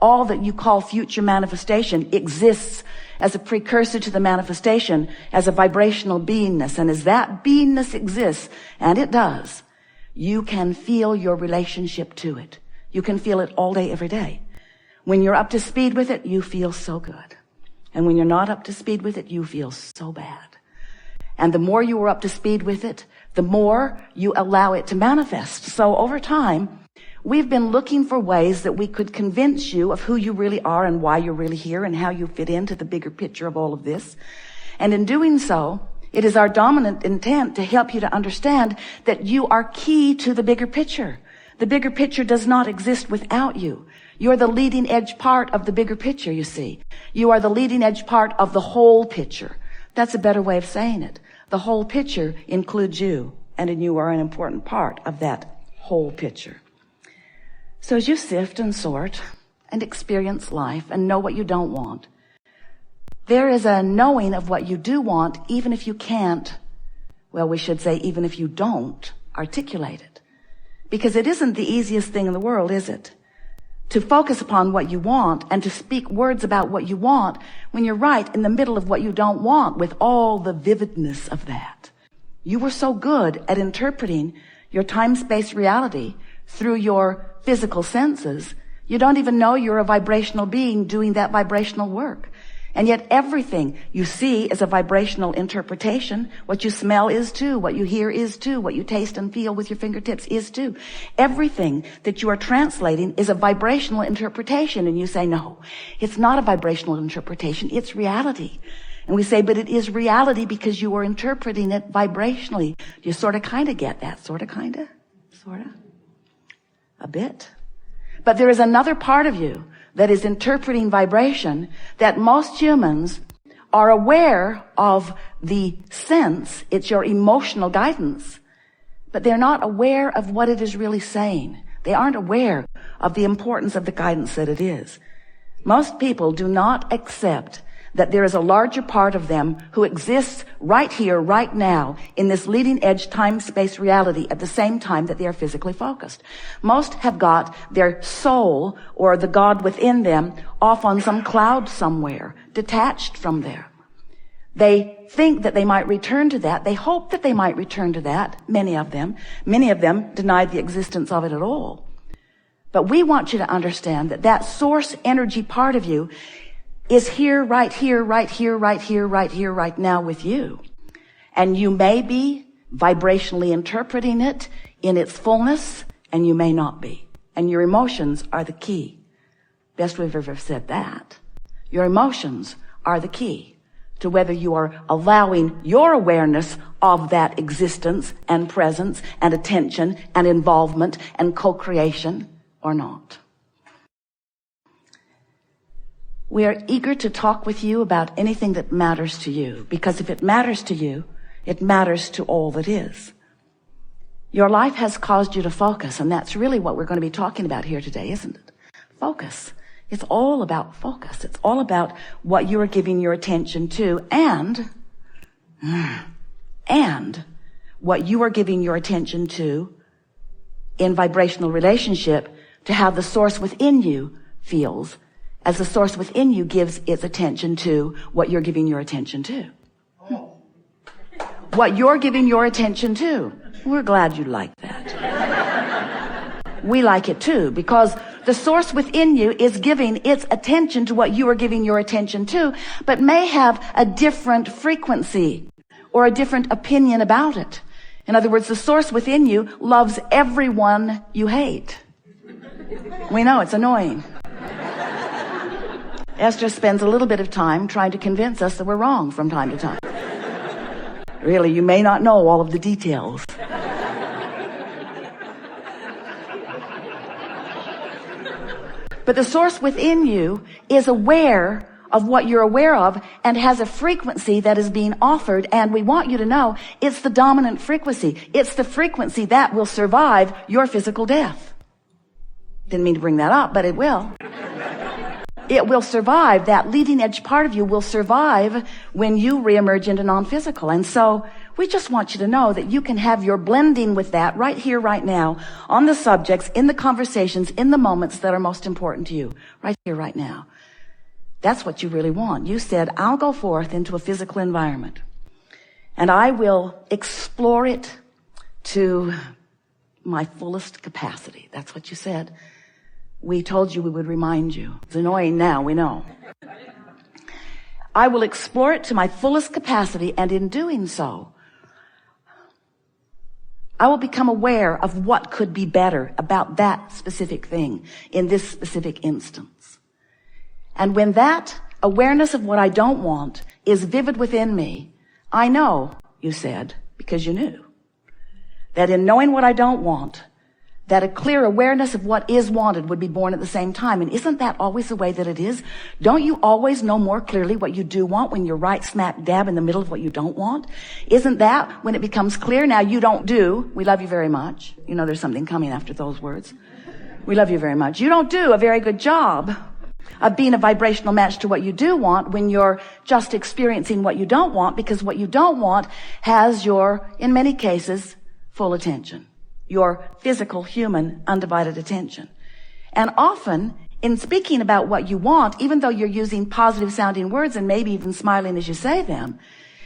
all that you call future manifestation exists as a precursor to the manifestation as a vibrational beingness. And as that beingness exists, and it does, you can feel your relationship to it. You can feel it all day, every day. When you're up to speed with it, you feel so good. And when you're not up to speed with it, you feel so bad. And the more you are up to speed with it, the more you allow it to manifest. So over time, we've been looking for ways that we could convince you of who you really are and why you're really here and how you fit into the bigger picture of all of this. And in doing so, it is our dominant intent to help you to understand that you are key to the bigger picture. The bigger picture does not exist without you. You're the leading edge part of the bigger picture, you see. You are the leading edge part of the whole picture. That's a better way of saying it. The whole picture includes you, and you are an important part of that whole picture. So as you sift and sort and experience life and know what you don't want, there is a knowing of what you do want, even if you can't, well, we should say even if you don't articulate it. Because it isn't the easiest thing in the world, is it? To focus upon what you want and to speak words about what you want when you're right in the middle of what you don't want with all the vividness of that. You were so good at interpreting your time-space reality through your physical senses, you don't even know you're a vibrational being doing that vibrational work. And yet everything you see is a vibrational interpretation. What you smell is too. What you hear is too. What you taste and feel with your fingertips is too. Everything that you are translating is a vibrational interpretation. And you say, no, it's not a vibrational interpretation. It's reality. And we say, but it is reality because you are interpreting it vibrationally. Do you sort of kind of get that? Sort of, kind of? Sort of? A bit? But there is another part of you that is interpreting vibration that most humans are aware of the sense. It's your emotional guidance. But they're not aware of what it is really saying. They aren't aware of the importance of the guidance that it is. Most people do not accept that there is a larger part of them who exists right here, right now, in this leading edge time-space reality at the same time that they are physically focused. Most have got their soul or the God within them off on some cloud somewhere, detached from there. They think that they might return to that. They hope that they might return to that, many of them. Many of them denied the existence of it at all. But we want you to understand that that source energy part of you is here, right here, right here, right here, right here, right now with you. And you may be vibrationally interpreting it in its fullness, and you may not be. And your emotions are the key. Best we've ever said that. Your emotions are the key to whether you are allowing your awareness of that existence and presence and attention and involvement and co-creation or not. We are eager to talk with you about anything that matters to you, because if it matters to you, it matters to all that is. Your life has caused you to focus, and that's really what we're going to be talking about here today, isn't it? Focus. It's all about focus. It's all about what you are giving your attention to and what you are giving your attention to in vibrational relationship to how the source within you feels as the source within you gives its attention to what you're giving your attention to. What you're giving your attention to. We're glad you like that. We like it too, because the source within you is giving its attention to what you are giving your attention to, but may have a different frequency or a different opinion about it. In other words, the source within you loves everyone you hate. We know it's annoying. Esther spends a little bit of time trying to convince us that we're wrong from time to time. Really, you may not know all of the details. But the source within you is aware of what you're aware of and has a frequency that is being offered, and we want you to know it's the dominant frequency. It's the frequency that will survive your physical death. Didn't mean to bring that up, but it will. It will survive. That leading edge part of you will survive when you reemerge into non-physical. And so We just want you to know that you can have your blending with that right here, right now, on the subjects, in the conversations, in the moments that are most important to you, right here, right now. That's what you really want. You said, I'll go forth into a physical environment, and I will explore it to my fullest capacity. That's what you said. We told you we would remind you. It's annoying now, we know. I will explore it to my fullest capacity, and in doing so, I will become aware of what could be better about that specific thing in this specific instance. And when that awareness of what I don't want is vivid within me, I know, you said, because you knew, that in knowing what I don't want, that a clear awareness of what is wanted would be born at the same time. And isn't that always the way that it is? Don't you always know more clearly what you do want when you're right smack dab in the middle of what you don't want? Isn't that when it becomes clear? Now you don't do, we love you very much. You know there's something coming after those words. We love you very much. You don't do a very good job of being a vibrational match to what you do want when you're just experiencing what you don't want, because what you don't want has your, in many cases, full attention. Your physical, human, undivided attention. And often, in speaking about what you want, even though you're using positive sounding words and maybe even smiling as you say them,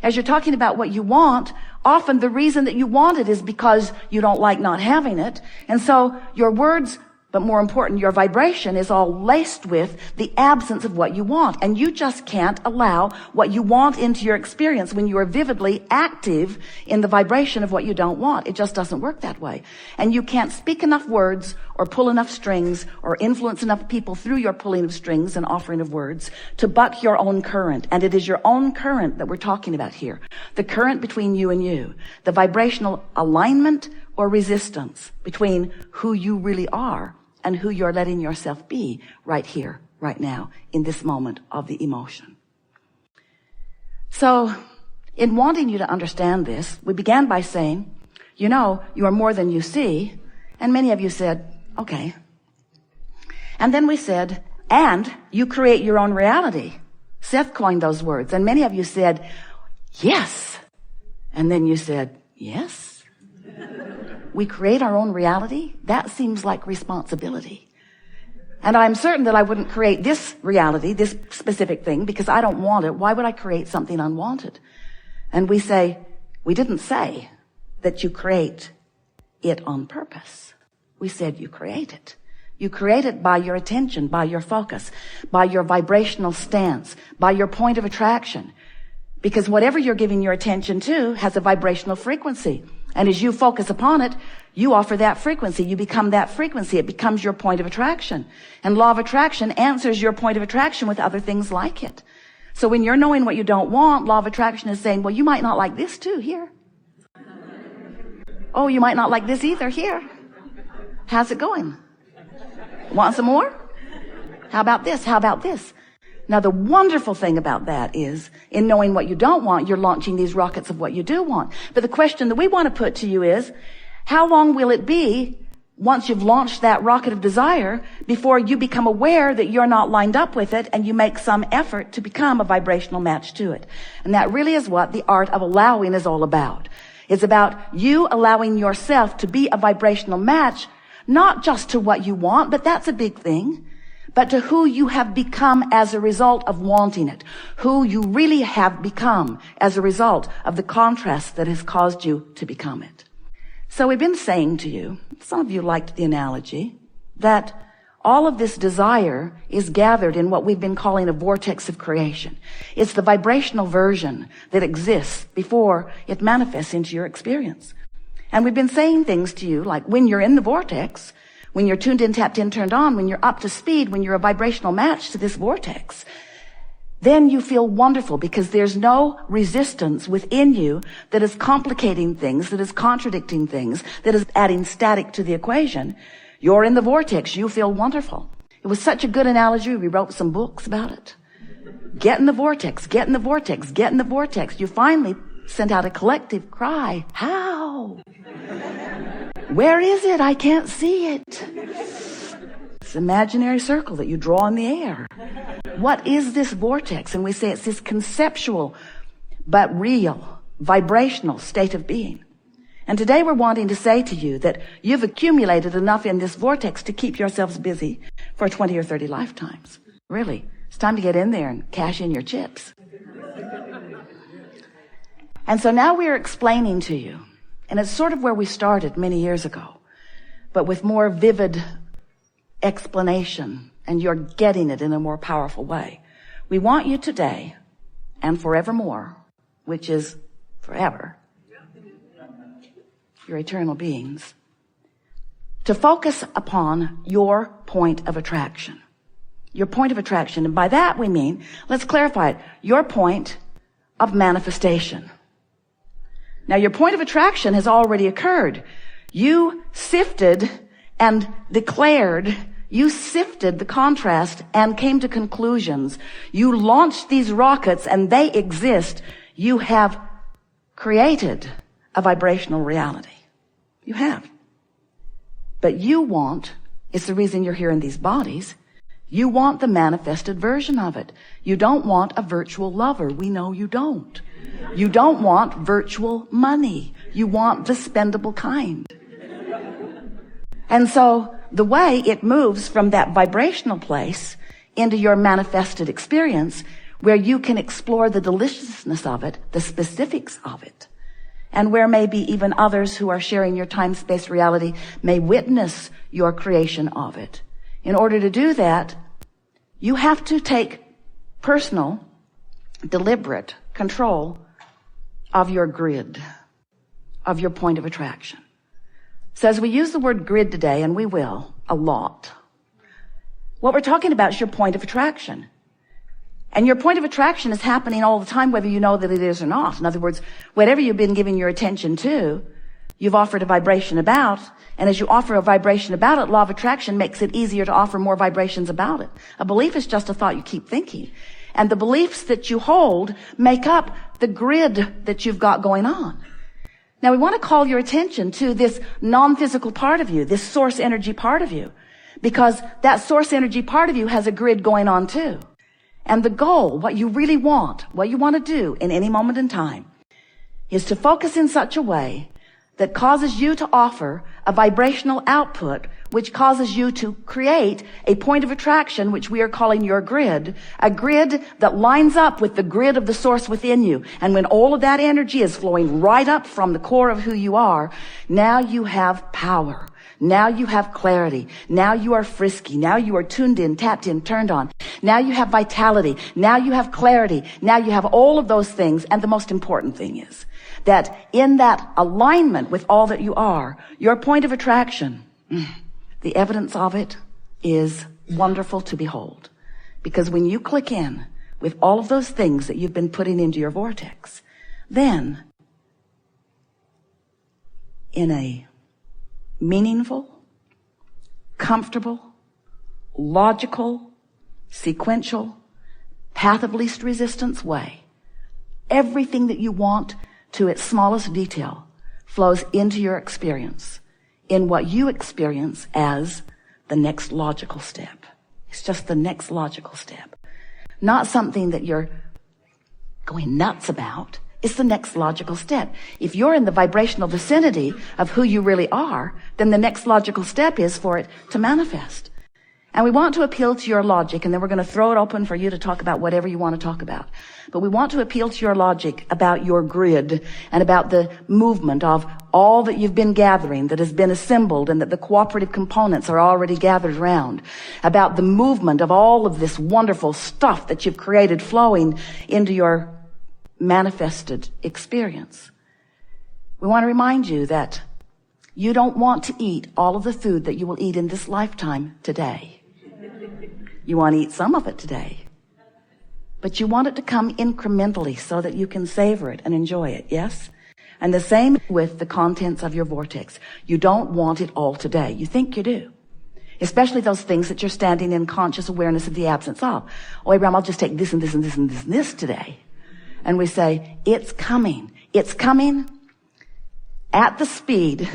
as you're talking about what you want, often the reason that you want it is because you don't like not having it. And so your words, but more important, your vibration is all laced with the absence of what you want. And you just can't allow what you want into your experience when you are vividly active in the vibration of what you don't want. It just doesn't work that way. And you can't speak enough words or pull enough strings or influence enough people through your pulling of strings and offering of words to buck your own current. And it is your own current that we're talking about here. The current between you and you. The vibrational alignment or resistance between who you really are and who you're letting yourself be right here, right now, in this moment of the emotion. So, in wanting you to understand this, we began by saying, you know, you are more than you see, and many of you said, okay. And then we said, and you create your own reality. Seth coined those words, and many of you said, yes. And then you said, yes. We create our own reality? That seems like responsibility. And I'm certain that I wouldn't create this reality, this specific thing, because I don't want it. Why would I create something unwanted? And we say, we didn't say that you create it on purpose. We said you create it. You create it by your attention, by your focus, by your vibrational stance, by your point of attraction. Because whatever you're giving your attention to has a vibrational frequency. And as you focus upon it, you offer that frequency. You become that frequency. It becomes your point of attraction. And law of attraction answers your point of attraction with other things like it. So when you're knowing what you don't want, law of attraction is saying, well, you might not like this too, here. Oh, you might not like this either, here. How's it going? Want some more? How about this? How about this? Now, the wonderful thing about that is, in knowing what you don't want, you're launching these rockets of what you do want. But the question that we want to put to you is, how long will it be once you've launched that rocket of desire before you become aware that you're not lined up with it and you make some effort to become a vibrational match to it? And that really is what the art of allowing is all about. It's about you allowing yourself to be a vibrational match, not just to what you want, but that's a big thing, but to who you have become as a result of wanting it, who you really have become as a result of the contrast that has caused you to become it. So we've been saying to you, some of you liked the analogy, that all of this desire is gathered in what we've been calling a vortex of creation. It's the vibrational version that exists before it manifests into your experience. And we've been saying things to you like, when you're in the vortex, when you're tuned in, tapped in, turned on, when you're up to speed, when you're a vibrational match to this vortex, then you feel wonderful because there's no resistance within you that is complicating things, that is contradicting things, that is adding static to the equation. You're in the vortex. You feel wonderful. It was such a good analogy. We wrote some books about it. Get in the vortex, get in the vortex, get in the vortex. You finally sent out a collective cry. How? Where is it? I can't see it. It's an imaginary circle that you draw in the air. What is this vortex? And we say it's this conceptual, but real, vibrational state of being. And today we're wanting to say to you that you've accumulated enough in this vortex to keep yourselves busy for 20 or 30 lifetimes. Really, it's time to get in there and cash in your chips. And so now we are explaining to you, and it's sort of where we started many years ago, but with more vivid explanation, and you're getting it in a more powerful way. We want you today and forevermore, which is forever, your eternal beings, to focus upon your point of attraction. Your point of attraction. And by that we mean, let's clarify it, your point of manifestation. Now your point of attraction has already occurred. You sifted and declared, you sifted the contrast and came to conclusions. You launched these rockets and they exist. You have created a vibrational reality. You have. But you want, it's the reason you're here in these bodies, you want the manifested version of it. You don't want a virtual lover. We know you don't. You don't want virtual money. You want the spendable kind. And so the way it moves from that vibrational place into your manifested experience, where you can explore the deliciousness of it, the specifics of it, and where maybe even others who are sharing your time-space reality may witness your creation of it. In order to do that, you have to take personal, deliberate control of your grid, of your point of attraction. So as we use the word grid today, and we will, a lot, what we're talking about is your point of attraction. And your point of attraction is happening all the time, whether you know that it is or not. In other words, whatever you've been giving your attention to, you've offered a vibration about, and as you offer a vibration about it, law of attraction makes it easier to offer more vibrations about it. A belief is just a thought you keep thinking. And the beliefs that you hold make up the grid that you've got going on. Now we want to call your attention to this non-physical part of you, this source energy part of you, because that source energy part of you has a grid going on too. And the goal, what you really want, what you want to do in any moment in time, is to focus in such a way that causes you to offer a vibrational output, which causes you to create a point of attraction, which we are calling your grid, a grid that lines up with the grid of the source within you. And when all of that energy is flowing right up from the core of who you are, now you have power. Now you have clarity. Now you are frisky. Now you are tuned in, tapped in, turned on. Now you have vitality. Now you have clarity. Now you have all of those things. And the most important thing is that in that alignment with all that you are, your point of attraction, the evidence of it is wonderful to behold. Because when you click in with all of those things that you've been putting into your vortex, then in a meaningful, comfortable, logical, sequential, path of least resistance way, everything that you want to its smallest detail flows into your experience in what you experience as the next logical step. It's just the next logical step. Not something that you're going nuts about. It's the next logical step. If you're in the vibrational vicinity of who you really are, then the next logical step is for it to manifest. And we want to appeal to your logic, and then we're going to throw it open for you to talk about whatever you want to talk about. But we want to appeal to your logic about your grid and about the movement of all that you've been gathering, that has been assembled, and that the cooperative components are already gathered around, about the movement of all of this wonderful stuff that you've created flowing into your manifested experience. We want to remind you that you don't want to eat all of the food that you will eat in this lifetime today. You want to eat some of it today, but you want it to come incrementally so that you can savor it and enjoy it, yes? And the same with the contents of your vortex. You don't want it all today. You think you do. Especially those things that you're standing in conscious awareness of the absence of. Oh, Abraham, I'll just take this and this and this and this and this today. And we say, it's coming. It's coming at the speed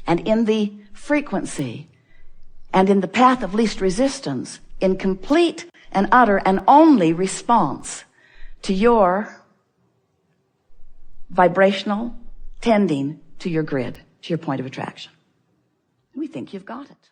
and in the frequency and in the path of least resistance, in complete and utter and only response to your vibrational, tending to your grid, to your point of attraction. We think you've got it.